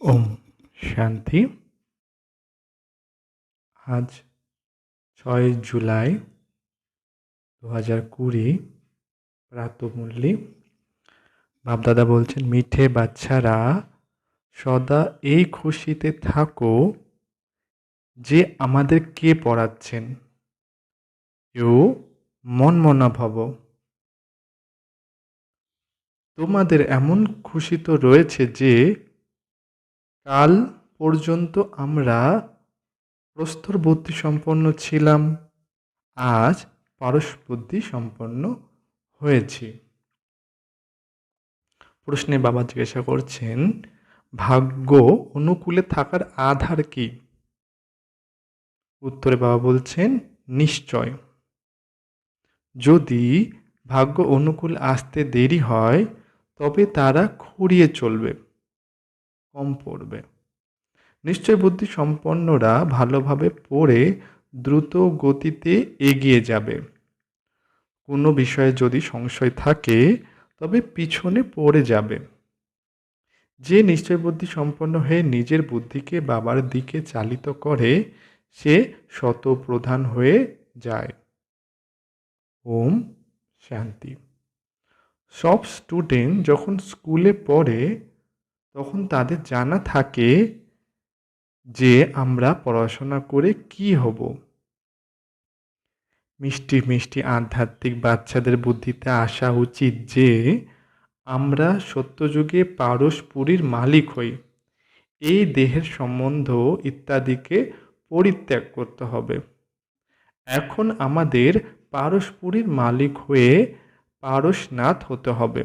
ওম শান্তি। আজ 6 জুলাই 2020 প্রাতঃমূল্যে বাপদাদা বলছেন, মিঠে বাচ্চারা সদা এই খুশিতে থাকো যে আমাদের কে পড়াচ্ছেন। এও মনমনা ভব। তোমাদের এমন খুশি তো রয়েছে যে কাল পর্যন্ত আমরা প্রস্তর বুদ্ধি সম্পন্ন ছিলাম, আজ পারস বুদ্ধি সম্পন্ন হয়েছি। প্রশ্নে বাবা জিজ্ঞাসা করছেন, ভাগ্য অনুকূলে থাকার আধার কি? উত্তরে বাবা বলছেন, নিশ্চয়। যদি ভাগ্য অনুকূল আসতে দেরি হয় তবে তারা খুঁড়িয়ে চলবে, কম পড়বে। নিশ্চয় বুদ্ধি সম্পন্নরা ভালোভাবে পড়ে দ্রুত গতিতে এগিয়ে যাবে। কোনো বিষয়ে যদি সংশয় থাকে তবে পিছনে পড়ে যাবে। যে নিশ্চয় বুদ্ধি সম্পন্ন হয়ে নিজের বুদ্ধিকে বাবার দিকে চালিত করে সে শতপ্রধান হয়ে যায়। ওম শান্তি। সব স্টুডেন্ট যখন স্কুলে পড়ে তখন তাদের জানা থাকে যে আমরা পড়াশোনা করে কি হব। মিষ্টি মিষ্টি আধ্যাত্মিক বাচ্চাদের বুদ্ধিতে আসা উচিত যে আমরা সত্যযুগে পারসপুরীর মালিক হই। এই দেহের সম্বন্ধ ইত্যাদিকে পরিত্যাগ করতে হবে। এখন আমাদের পারসপুরীর মালিক হয়ে পারসনাথ হতে হবে।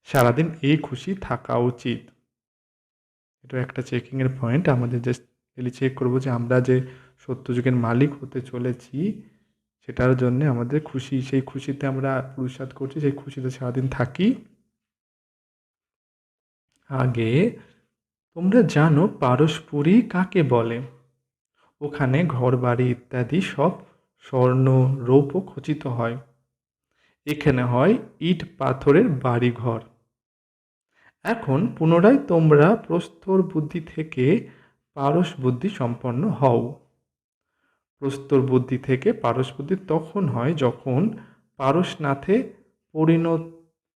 সারাদিন এই খুশি থাকা উচিত। এটা একটা চেকিংয়ের পয়েন্ট। আমাদের যে ডেলি চেক করবো যে আমরা যে সত্যযুগের মালিক হতে চলেছি সেটার জন্য আমাদের খুশি, সেই খুশিতে আমরা পুরুষার্থ করছি, সেই খুশিতে সারাদিন থাকি। আগে তোমরা জানো পারসপুরী কাকে বলে? ওখানে ঘরবাড়ি ইত্যাদি সব স্বর্ণ রৌপ্য খচিত হয়। এখানে হয় ইট পাথরের বাড়িঘর। এখন পুনরায় তোমরা প্রস্তর বুদ্ধি থেকে পারস বুদ্ধি সম্পন্ন হও। প্রস্তর বুদ্ধি থেকে পারস বুদ্ধি তখন হয় যখন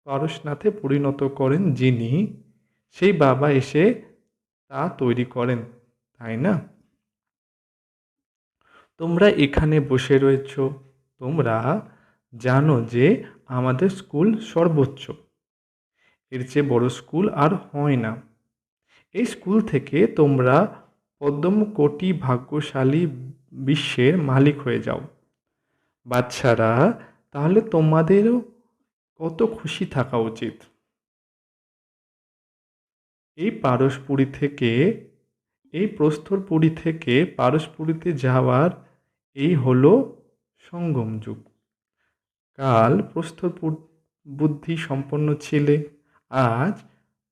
পারসনাথে পরিণত করেন যিনি, সেই বাবা এসে তা তৈরি করেন, তাই না? তোমরা এখানে বসে রয়েছ, তোমরা জানো যে আমাদের স্কুল সর্বোচ্চ, এর চেয়ে বড় স্কুল আর হয় না। এই স্কুল থেকে তোমরা পদ্মকোটি ভাগ্যশালী বিশ্বের মালিক হয়ে যাও। বাচ্চারা, তাহলে তোমাদেরও কত খুশি থাকা উচিত। এই প্রস্তরপুরী থেকে পারসপুরীতে যাওয়ার এই হলো সঙ্গম যুগ। কাল প্রস্তর বুদ্ধি সম্পন্ন ছিলে, আজ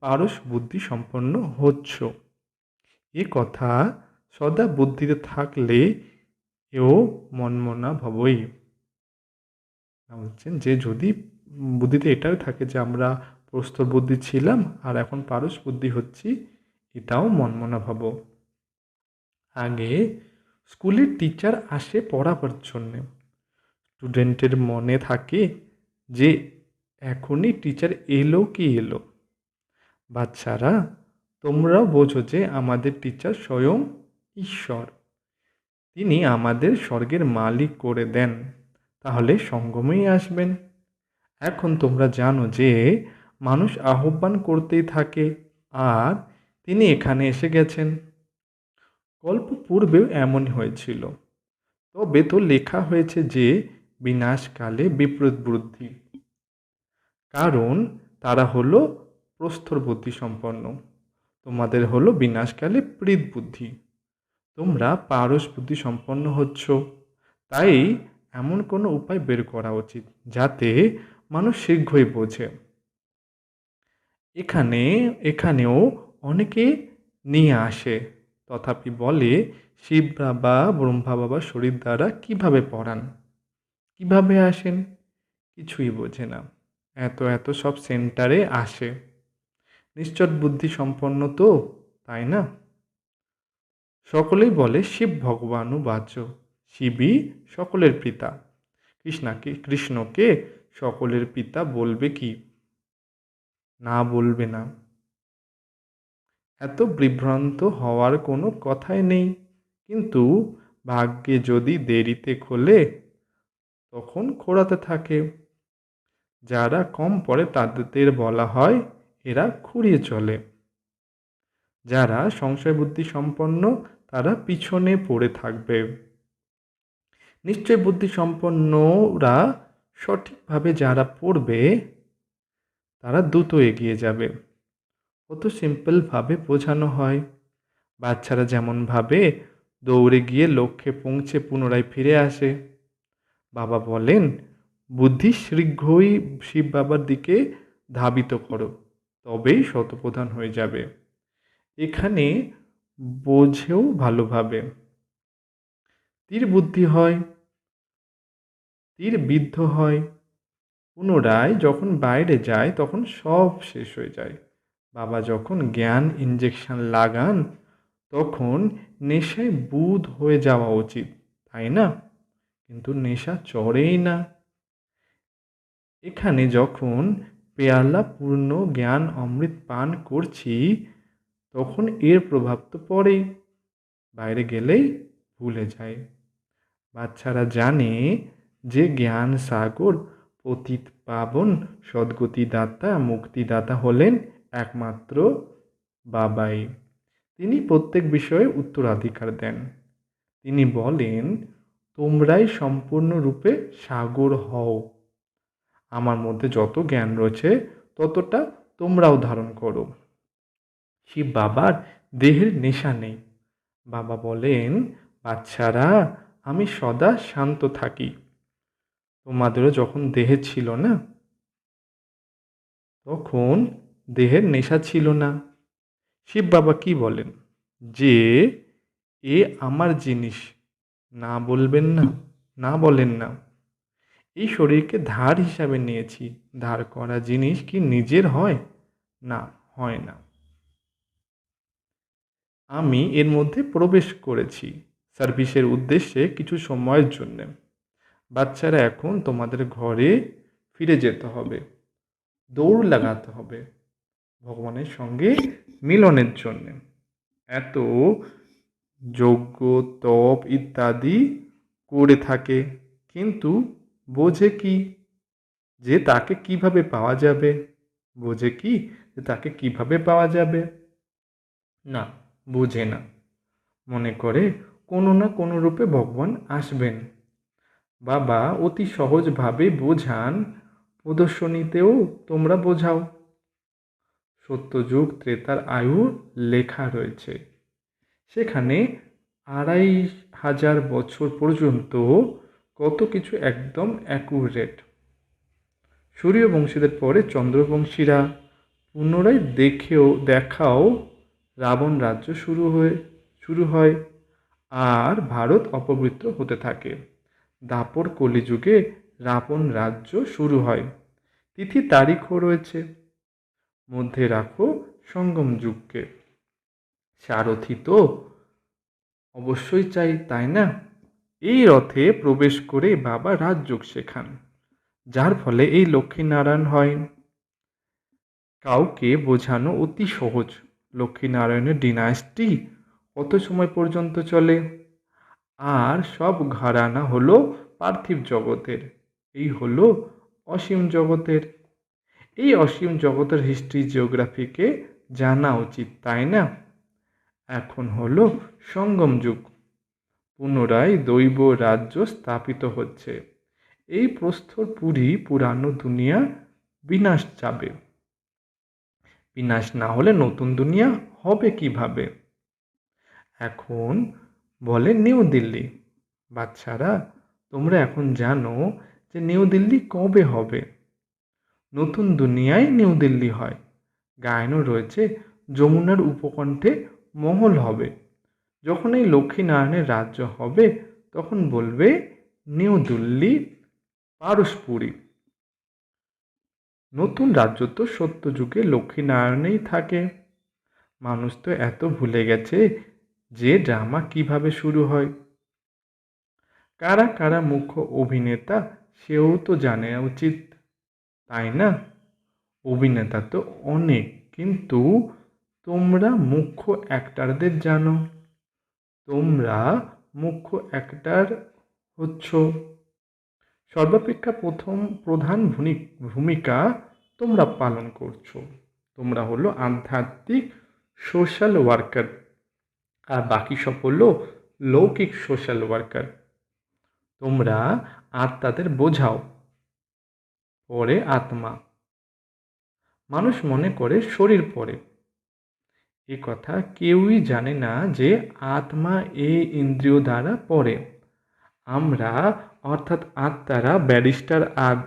পারস বুদ্ধি সম্পন্ন হচ্ছ। এ কথা সদা বুদ্ধিতে থাকলে এও মনমনা ভবই। বলছেন যে যদি বুদ্ধিতে এটাও থাকে যে আমরা প্রস্তর বুদ্ধি ছিলাম আর এখন পারস বুদ্ধি হচ্ছি, এটাও মনমনা ভাব। আগে স্কুলের টিচার আসে পড়াবার জন্যে। স্টুডেন্টের মনে থাকে যে এখনই টিচার এলো কি এলো। বাচ্চারা, তোমরাও বোঝো যে আমাদের টিচার স্বয়ং ঈশ্বর। তিনি আমাদের স্বর্গের মালিক করে দেন, তাহলে সঙ্গমেই আসবেন। এখন তোমরা জানো যে মানুষ আহ্বান করতেই থাকে আর তিনি এখানে এসে গেছেন। কল্প পূর্বেও এমনই হয়েছিল, তবে তো লেখা হয়েছে যে বিনাশকালে বিপরীত বুদ্ধি, কারণ তারা হলো প্রস্তর বুদ্ধি সম্পন্ন। তোমাদের হলো বিনাশকালে প্রীত বুদ্ধি। তোমরা পারস বুদ্ধি সম্পন্ন হচ্ছ, তাই এমন কোনো উপায় বের করা উচিত যাতে মানুষ শীঘ্রই বোঝে। এখানেও অনেকে নিয়ে আসে, তথাপি বলে শিব বাবা ব্রহ্মা বাবা শরীর দ্বারা কিভাবে পড়ান, কিভাবে আসেন, কিছুই বোঝে না। এত সব সেন্টারে আসে। নিশ্চট বুদ্ধি সম্পন্ন তো, তাই না? সকলেই বলে শিব ভগবানু বাচ, শিবই সকলের পিতা। কৃষ্ণকে সকলের পিতা বলবে কি? না, বলবে না। এত বিভ্রান্ত হওয়ার কোনো কথাই নেই। কিন্তু ভাগ্যে যদি দেরিতে খোলে, তখন খোঁড়াতে থাকে। যারা কম পড়ে তাদের বলা হয় এরা খুঁড়িয়ে চলে। যারা সংশয় বুদ্ধি সম্পন্ন তারা পিছনে পড়ে থাকবে। নিশ্চয় বুদ্ধি সম্পন্নরা সঠিকভাবে যারা পড়বে তারা দ্রুত এগিয়ে যাবে। কত সিম্পলভাবে বোঝানো হয়। বাচ্চারা যেমন ভাবে দৌড়ে গিয়ে লক্ষ্যে পৌঁছে পুনরায় ফিরে আসে। বাবা বলেন, বুদ্ধি শীঘ্রই শিব বাবার দিকে ধাবিত করো, তবেই শতপ্রধান হয়ে যাবে। এখানে বোঝেও ভালোভাবে। তীর বুদ্ধি হয়, তীর বিদ্ধ হয়। পুনরায় যখন বাইরে যায় তখন সব শেষ হয়ে যায়। বাবা যখন জ্ঞান ইঞ্জেকশন লাগান তখন নেশায় বুঁদ হয়ে যাওয়া উচিত, তাই না? কিন্তু নেশা চড়েই না। এখানে যখন পেয়ালা পূর্ণ জ্ঞান অমৃত পান করছি তখন এর প্রভাব তো পড়েই, বাইরে গেলেই ভুলে যায়। বাচ্চারা জানে যে জ্ঞান সাগর পতিত পাবন সদ্গতিদাতা মুক্তিদাতা হলেন একমাত্র বাবাই। তিনি প্রত্যেক বিষয়ে উত্তরাধিকার দেন। তিনি বলেন, তোমরাই সম্পূর্ণরূপে সাগর হও। আমার মধ্যে যত জ্ঞান রয়েছে ততটা তোমরাও ধারণ করো। শিব বাবার দেহের নেশা নেই। বাবা বলেন, বাচ্চারা আমি সদা শান্ত থাকি। তোমাদেরও যখন দেহে ছিল না তখন দেহের নেশা ছিল না। শিব বাবা কি বলেন? যে এ আমার জিনিস না বলবেন না, না বলেন না। এই শরীরকে ধার হিসাবে নিয়েছি। ধার করা জিনিস কি নিজের হয়? না, হয় না। আমি এর মধ্যে প্রবেশ করেছি সার্ভিসের উদ্দেশ্যে কিছু সময়ের জন্য। বাচ্চারা এখন তোমাদের ঘরে ফিরে যেতে হবে, দৌড় লাগাতে হবে ভগবানের সঙ্গে মিলনের জন্যে। এত যজ্ঞ তপ ইত্যাদি করে থাকে, কিন্তু বোঝে কি যে তাকে কিভাবে পাওয়া যাবে? বোঝে কি যে তাকে কিভাবে পাওয়া যাবে? না, বোঝে না। মনে করে কোনো না কোনো রূপে ভগবান আসবেন। বাবা অতি সহজভাবে বোঝান, প্রদর্শনীতেও তোমরা বোঝাও। সত্যযুগ ত্রেতার আয়ু লেখা রয়েছে। সেখানে 2500 বছর পর্যন্ত কত কিছু একদম অ্যাকুরেট। সূর্যবংশীদের পরে চন্দ্রবংশীরা পুনরায় দেখাও রাবণ রাজ্য শুরু হয় আর ভারত অপবিত্র হতে থাকে। দাপর কলিযুগে রাবণ রাজ্য শুরু হয়। তিথি তারিখও রয়েছে। মধ্যে রাখো সঙ্গম যুগকে। সারথি তো অবশ্যই চাই, তাই না? এই রথে প্রবেশ করে বাবা রাজযোগ শেখান, যার ফলে এই লক্ষ্মীনারায়ণ হয়। কাউকে বোঝানো অতি সহজ। লক্ষ্মীনারায়ণের ডিনাস্টি কত সময় পর্যন্ত চলে, আর সব ঘরানা হলো পার্থিব জগতের, এই হলো অসীম জগতের। এই অসীম জগতের হিস্ট্রি জিওগ্রাফিকে জানা উচিত, তাই না? এখন হলো সঙ্গম যুগ। পুনরায় দৈব রাজ্য স্থাপিত হচ্ছে। এই প্রস্তর পুরানো দুনিয়া বিনাশ যাবে। বিনাশ না হলে নতুন দুনিয়া হবে কিভাবে? এখন বলে নিউ দিল্লি। বাচ্চারা তোমরা এখন জানো যে নিউ দিল্লি কবে হবে। নতুন দুনিয়ায় নিউ দিল্লি হয়। গায়নও রয়েছে, যমুনার উপকণ্ঠে মহল হবে। যখন এই লক্ষ্মীনারায়ণের রাজ্য হবে তখন বলবে নিউ দিল্লি পারসপুরি। নতুন রাজ্য তো সত্যযুগে লক্ষ্মীনারায়ণেই থাকে। মানুষ তো এত ভুলে গেছে যে ড্রামা কিভাবে শুরু হয়। কারা কারা মুখ্য অভিনেতা সেও তো জানা উচিত, তাই না? অভিনেতা তো অনেক, কিন্তু তোমরা মুখ্য অ্যাক্টরদের জানো। তোমরা মুখ্য অ্যাক্টর হচ্ছ। সর্বাপেক্ষা প্রধান ভূমিকা তোমরা পালন করছো। তোমরা হলো আধ্যাত্মিক সোশ্যাল ওয়ার্কার, আর বাকি সব হলো লৌকিক সোশ্যাল ওয়ার্কার। তোমরা আত্মাদের বোঝাও, পরে আত্মা। মানুষ মনে করে শরীর পরে, এ কথা কেউই জানে না যে আত্মা এই ইন্দ্রিয় দ্বারা পড়ে। আমরা অর্থাৎ আত্মারা ব্যারিস্টার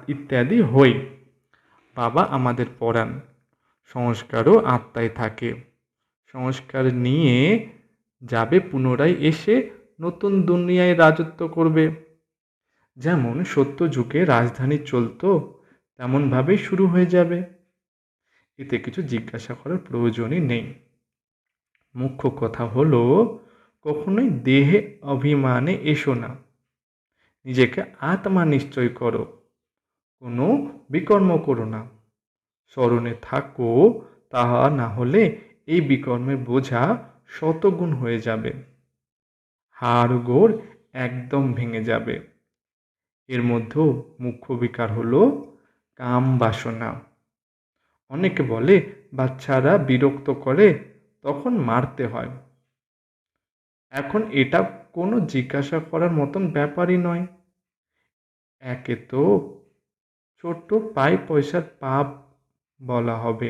ইত্যাদি হই। বাবা আমাদের পড়ান, সংস্কারও আত্মায় থাকে। সংস্কার নিয়ে যাবে পুনরায় এসে নতুন দুনিয়ায় রাজত্ব করবে। যেমন সত্য যুগে রাজধানী চলত, তেমনভাবেই শুরু হয়ে যাবে। এতে কিছু জিজ্ঞাসা করার প্রয়োজনই নেই। মুখ্য কথা হলো, কখনোই দেহে অভিমানে এসো না। নিজেকে আত্মা নিশ্চয় করো, কোনো বিকর্ম করো না। স্মরণে থাকো, তাহা না হলে এই বিকর্মের বোঝা শতগুণ হয়ে যাবে। হাড় গোড় একদম ভেঙে যাবে। এর মধ্যেও মুখ্য বিকার হলো কাম বাসনা। অনেকে বলে বাচ্চারা বিরক্ত করে, তখন মারতে হয়। এখন এটা কোনো জিজ্ঞাসা করার মতন ব্যাপারই নয়। একে তো ছোট্ট পয়সার পাপ বলা হবে।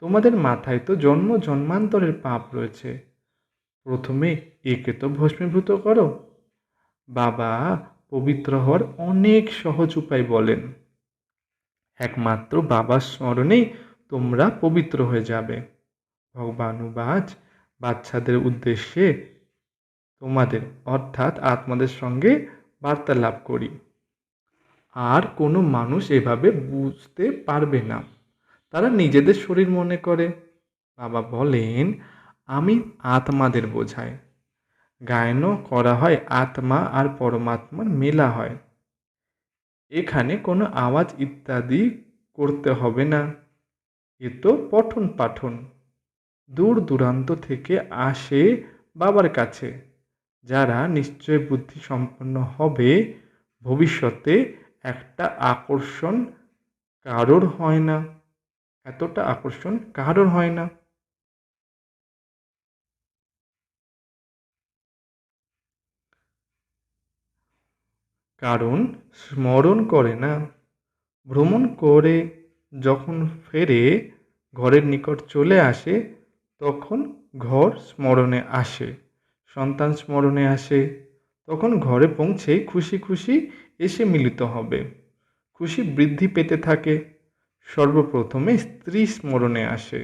তোমাদের মাথায় তো জন্ম জন্মান্তরের পাপ রয়েছে। প্রথমে একে তো ভস্মীভূত করো। বাবা পবিত্র হওয়ার অনেক সহজ উপায় বলেন। একমাত্র বাবার স্মরণেই তোমরা পবিত্র হয়ে যাবে। ভগবানুবাজ বাচ্চাদের উদ্দেশ্যে তোমাদের অর্থাৎ আত্মাদের সঙ্গে বার্তালাপ করি। আর কোনো মানুষ এভাবে বুঝতে পারবে না। তারা নিজেদের শরীর মনে করে। বাবা বলেন, আমি আত্মাদের বোঝাই। গায়নও করা হয়, আত্মা আর পরমাত্মার মেলা হয়। এখানে কোনো আওয়াজ ইত্যাদি করতে হবে না। এ তো পঠন পাঠন। দূর দূরান্ত থেকে আসে বাবার কাছে, যারা নিশ্চয় বুদ্ধি সম্পন্ন হবে। ভবিষ্যতে একটা আকর্ষণ কারোর হয় না, এতটা আকর্ষণ কারোর হয় না। কারণ স্মরণ করে না। ভ্রমণ করে যখন ফেরে, ঘরের নিকট চলে আসে, তখন ঘর স্মরণে আসে। সন্তান স্মরণে আসে, তখন ঘরে পৌঁছে খুশি খুশি এসে মিলিত হবে। খুশি বৃদ্ধি পেতে থাকে। সর্বপ্রথমে স্ত্রী স্মরণে আসে,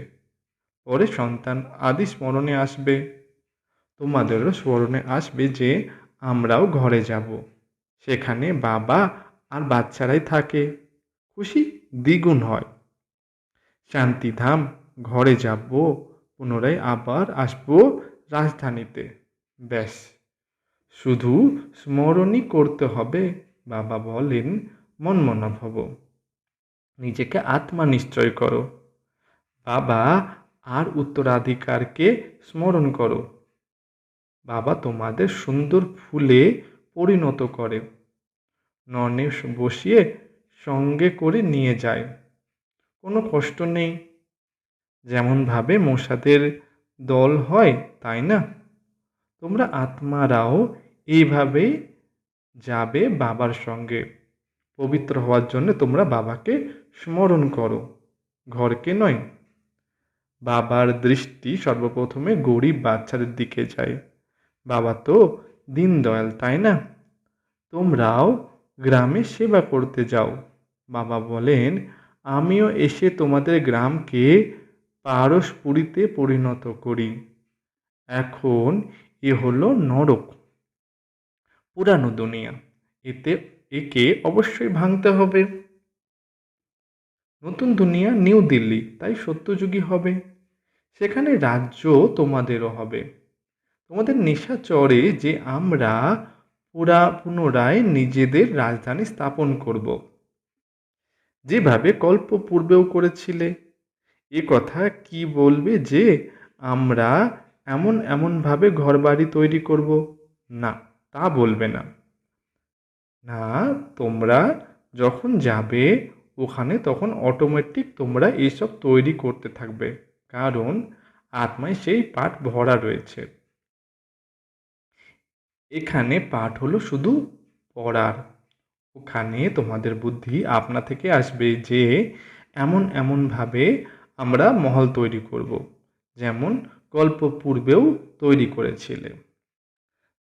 পরে সন্তান আদি স্মরণে আসবে। তোমাদেরও স্মরণে আসবে যে আমরাও ঘরে যাব, সেখানে বাবা আর বাচ্চারাই থাকে। খুশি দ্বিগুণ হয়। শান্তিধাম, ঘরে যাব, পুনরায় আবার আসবো রাজধানীতে। ব্যাস, শুধু স্মরণই করতে হবে। বাবা বলেন, মনমনা ভব, নিজেকে আত্মা নিশ্চয় করো। বাবা আর উত্তরাধিকারকে স্মরণ করো। বাবা তোমাদের সুন্দর ফুলে পরিণত করে, ননে বসিয়ে সঙ্গে করে নিয়ে যায়। কোনো কষ্ট নেই। যেমনভাবে মশাদের দল হয়, তাই না? তোমরা আত্মারাও এইভাবেই যাবে বাবার সঙ্গে। পবিত্র হওয়ার জন্য তোমরা বাবাকে স্মরণ করো, ঘরকে নয়। বাবার দৃষ্টি সর্বপ্রথমে গরিব বাচ্চাদের দিকে যায়। বাবা তো দীনদয়াল, তাই না? তোমরাও গ্রামে সেবা করতে যাও। বাবা বলেন, আমিও এসে তোমাদের গ্রামকে পারসপুরীতে পরিণত করি। এখন এ হলো নরক, পুরানো দুনিয়া। একে অবশ্যই ভাঙতে হবে। নতুন দুনিয়া নিউ দিল্লি, তাই সত্যযুগী হবে। সেখানে রাজ্য তোমাদেরও হবে। তোমাদের নেশা চড়ে যে আমরা পুনরায় নিজেদের রাজধানী স্থাপন করব, যেভাবে কল্প পূর্বেও করেছিলে। এ কথা কি বলবে যে আমরা এমনভাবে ঘরবাড়ি তৈরি করব? না, তা বলবে না। না, তোমরা যখন যাবে ওখানে তখন অটোমেটিক তোমরা এইসব তৈরি করতে থাকবে, কারণ আত্মায় সেই পাঠ ভরা রয়েছে। এখানে পাঠ হলো শুধু পড়ার, ওখানে তোমাদের বুদ্ধি আপনা থেকে আসবে যে এমনভাবে আমরা মহল তৈরি করব, যেমন গল্প পূর্বেও তৈরি করেছিলে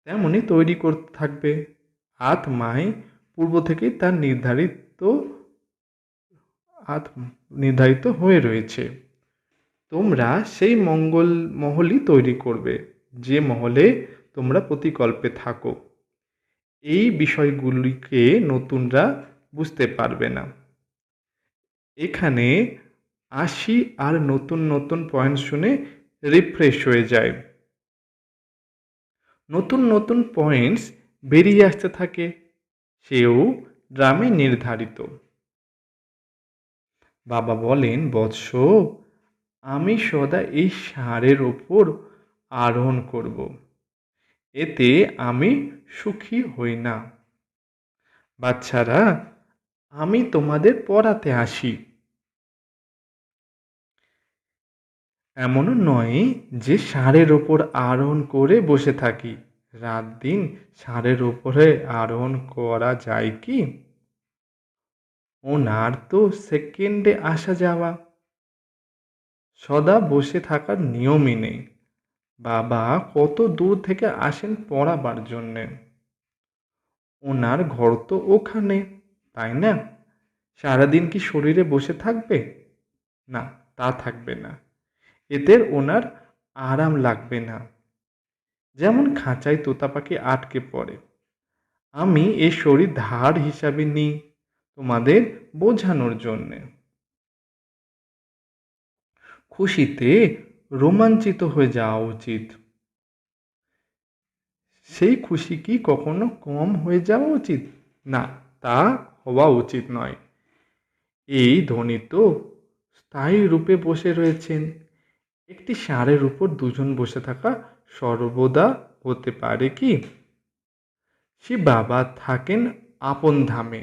তেমনই তৈরি করতে থাকবে। আত্মায় পূর্ব থেকেই তার নির্ধারিত হয়ে রয়েছে। তোমরা সেই মহলই তৈরি করবে, যে মহলে তোমরা প্রতিকল্পে থাকো। এই বিষয়গুলিকে নতুনরা বুঝতে পারবে না। এখানে আসি আর নতুন নতুন পয়েন্ট শুনে রিফ্রেশ হয়ে যায়। নতুন নতুন পয়েন্টস বেরিয়ে আসতে থাকে, সেও ড্রামে নির্ধারিত। বাবা বলেন, বৎস, আমি সদা এই ষাঁড়ের ওপর আরোহণ করব, এতে আমি সুখী হই না। বাচ্চারা, আমি তোমাদের পড়াতে আসি। এমনও নয় যে ষাঁড়ের ওপর আরোহণ করে বসে থাকি। রাত দিন ষাঁড়ের ওপরে আরোহণ করা যায় কি? ওনার তো সেকেন্ডে আসা যাওয়া, সদা বসে থাকার নিয়মই নেই। বাবা কত দূর থেকে আসেন পড়াবার জন্যে। ওনার ঘর তো ওখানে, তাই না? সারাদিন কি শরীরে বসে থাকবে? না, তা থাকবে না। এতে ওনার আরাম লাগবে না। যেমন খাঁচায় তোতা পাখি আটকে পড়ে। আমি এ শরীর ধার হিসাবে নিই তোমাদের বোঝানোর জন্যে। খুশিতে রোমাঞ্চিত হয়ে যাওয়া উচিত। সেই খুশি কি কখনো কম হয়ে যাওয়া উচিত? না, তা হওয়া উচিত নয়। এই ধনী তো স্থায়ী রূপে বসে রয়েছেন। একটি ষাঁড়ের উপর দুজন বসে থাকা সর্বদা হতে পারে কি? সে বাবা থাকেন আপন ধামে,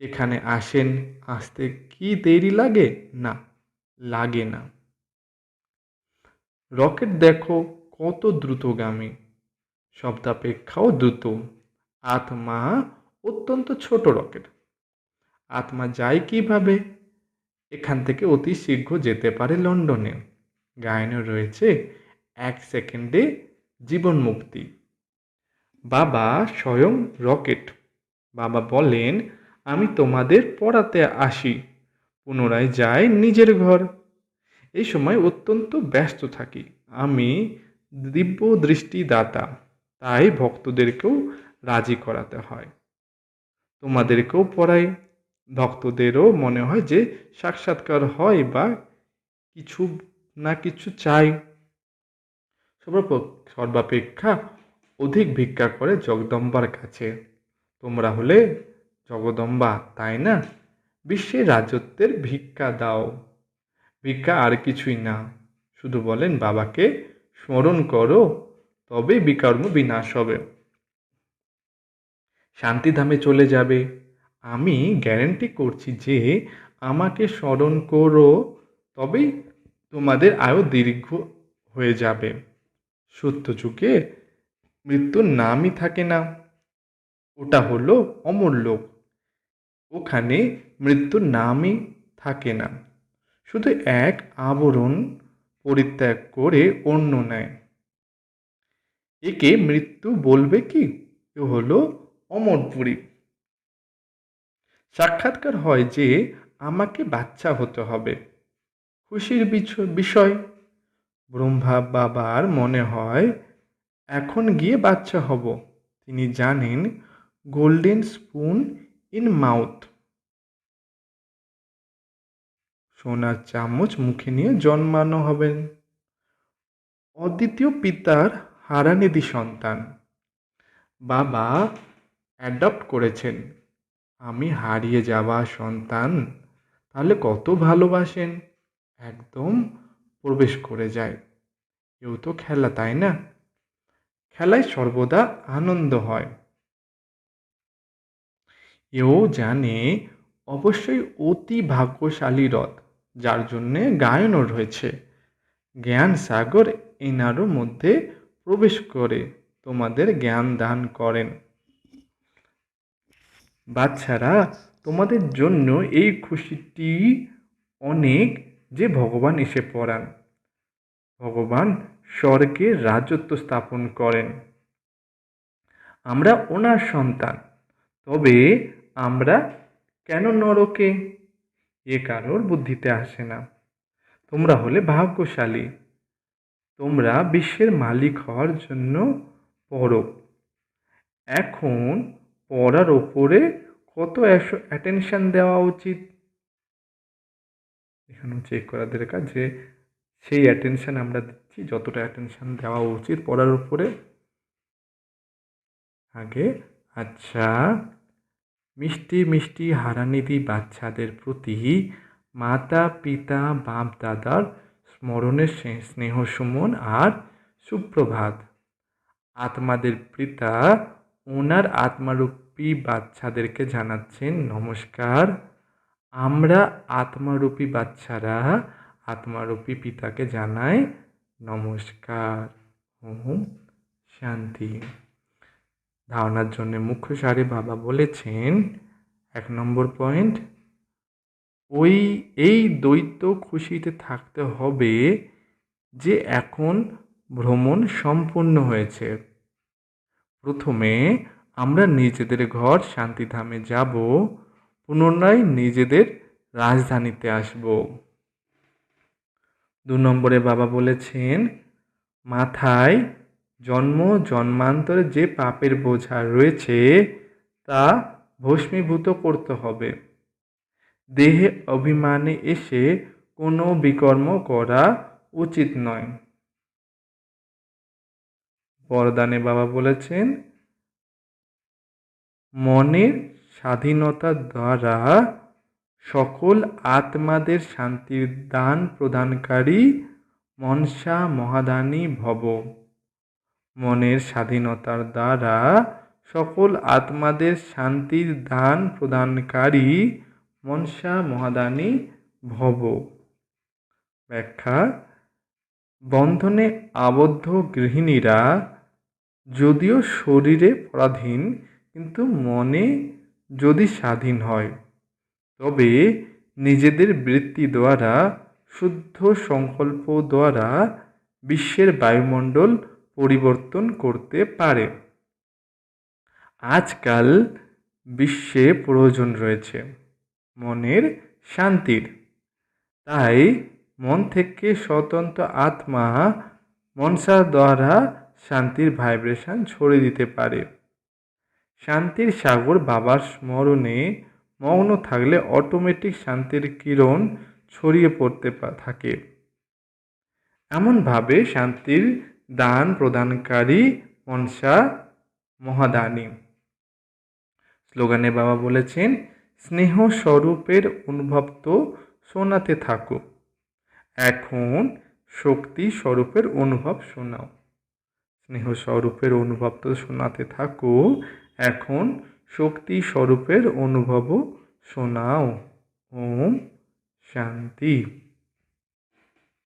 এখানে আসতে কি দেরি লাগে? না, লাগে না। রকেট দেখো কত দ্রুতগামী, শব্দাপেক্ষাও দ্রুত। আত্মা অত্যন্ত ছোট রকেট। আত্মা যায় কিভাবে? এখান থেকে অতি শীঘ্র যেতে পারে লন্ডনে। গায়নে রয়েছে 1 সেকেন্ডে জীবন মুক্তি। বাবা স্বয়ং রকেট। বাবা বলেন, আমি তোমাদের পড়াতে আসি, পুনরায় যাই নিজের ঘর। এই সময় অত্যন্ত ব্যস্ত থাকি। আমি দিব্য দৃষ্টিদাতা, তাই ভক্তদেরকেও রাজি করাতে হয়। তোমাদেরকেও পড়াই, ভক্তদেরও মনে হয় যে সাক্ষাৎকার হয় বা কিছু না কিছু চাই। সর্বাপেক্ষা অধিক ভিক্ষা করে জগদম্বার কাছে। তোমরা হলে জগদম্বা, তাই না? বিশ্বের রাজত্বের ভিক্ষা দাও। ভিক্ষা আর কিছুই না, শুধু বলেন বাবাকে স্মরণ করো, তবে বিকর্ম বিনাশ হবে, শান্তিধামে চলে যাবে। আমি গ্যারান্টি করছি যে আমাকে স্মরণ করো, তবেই তোমাদের আয়ু দীর্ঘ হয়ে যাবে। সত্যযুগে মৃত্যুর নামই থাকে না, ওটা হলো অমরলোক। ওখানে মৃত্যুর নামই থাকে না, শুধু এক আবরণ পরিত্যাগ করে অন্য নেয়। একে মৃত্যু বলবে কি? এ হলো অমরপুরী। সাক্ষাৎকার হয় যে আমাকে বাচ্চা হতে হবে, খুশির বিষয়। ব্রহ্মা বাবার মনে হয় এখন গিয়ে বাচ্চা হব। তিনি জানেন গোল্ডেন স্পুন ইন মাউথ। সোনার চামচ মুখে নিয়ে জন্মানো হবেন। অদ্বিতীয় পিতার হারানিধি সন্তান। বাবা অ্যাডপ্ট করেছেন। আমি হারিয়ে যাওয়া সন্তান। তাহলে কত ভালোবাসেন। একদম প্রবেশ করে যায়। এও তো খেলা, তাই না? খেলায় সর্বদা আনন্দ হয়। এও জানে অবশ্যই অতি ভাগ্যশালী রথ, যার জন্যে গায়নও রয়েছে। জ্ঞান সাগর এনারও মধ্যে প্রবেশ করে তোমাদের জ্ঞান দান করেন। বাচ্চারা, তোমাদের জন্য এই খুশিটি অনেক যে ভগবান এসে পড়ান। ভগবান স্বর্গে রাজত্ব স্থাপন করেন। আমরা ওনার সন্তান। তবে আমরা কেন নরকে? এ কারোর বুদ্ধিতে আসে না। তোমরা হলে ভাগ্যশালী। তোমরা বিশ্বের মালিক হওয়ার জন্য পড়ো। এখন পড়ার ওপরে কত অ্যাটেনশন দেওয়া উচিত? এখানেও চেক করা দরকার যে সেই অ্যাটেনশন আমরা দিচ্ছি, যতটা অ্যাটেনশন দেওয়া উচিত পড়ার উপরে। আগে আচ্ছা, মিষ্টি মিষ্টি হারানিধি বাচ্চাদের প্রতি মাতা পিতা বাপ দাদার স্মরণের স্নেহ সুমন আর সুপ্রভাত। আত্মাদের পিতা ওনার আত্মারূপী বাচ্চাদেরকে জানাচ্ছেন নমস্কার। আমরা আত্মারূপী বাচ্চারা আত্মারূপী পিতাকে জানাই নমস্কার। ওম শান্তি। ধারণার জন্য মুখ্য সারে বাবা বলেছেন, 1 নম্বর পয়েন্ট, এই দ্বৈত খুশিতে থাকতে হবে যে এখন ভ্রমণ সম্পূর্ণ হয়েছে। প্রথমে আমরা নিজেদের ঘর শান্তিধামে যাব, পুনরায় নিজেদের রাজধানীতে আসব। 2 নম্বরে বাবা বলেছেন, মাথায় জন্ম জন্মান্তরে যে পাপের বোঝা রয়েছে তা ভস্মীভূত করতে হবে। দেহে অভিমানে এসে কোনো বিকর্ম করা উচিত নয়। বরদানে বাবা বলেছেন, মনের স্বাধীনতা দ্বারা সকল আত্মাদের শান্তির দান প্রদানকারী মনসা মহাদানী ভব। মনের স্বাধীনতার দ্বারা সকল আত্মাদের শান্তির দান প্রদানকারী মনসা মহাদানী ভব। ব্যাখ্যা, বন্ধনে আবদ্ধ গৃহিণীরা যদিও শরীরে পরাধীন, কিন্তু মনে যদি স্বাধীন হয় তবে নিজেদের বৃত্তি দ্বারা শুদ্ধ সংকল্প দ্বারা বিশ্বের বায়ুমণ্ডল পরিবর্তন করতে পারে। আজকাল বিশ্বে প্রয়োজন রয়েছে মনের শান্তির। তাই মন থেকে স্বতন্ত্র আত্মা মনসা দ্বারা শান্তির ভাইব্রেশন ছড়িয়ে দিতে পারে। শান্তির সাগর বাবার স্মরণে মগ্ন থাকলে অটোমেটিক শান্তির কিরণ ছড়িয়ে পড়তে থাকে। এমনভাবে শান্তির দান প্রদানকারী মনসা মহাদানী। স্লোগানে বাবা বলেছেন, স্নেহ স্বরূপের অনুভব তো শোনাতে থাকো, এখন শক্তি স্বরূপের অনুভব শোনাও। স্নেহ স্বরূপের অনুভব তো শোনাতে থাকো, এখন শক্তি স্বরূপের অনুভবও শোনাও। ওম শান্তি।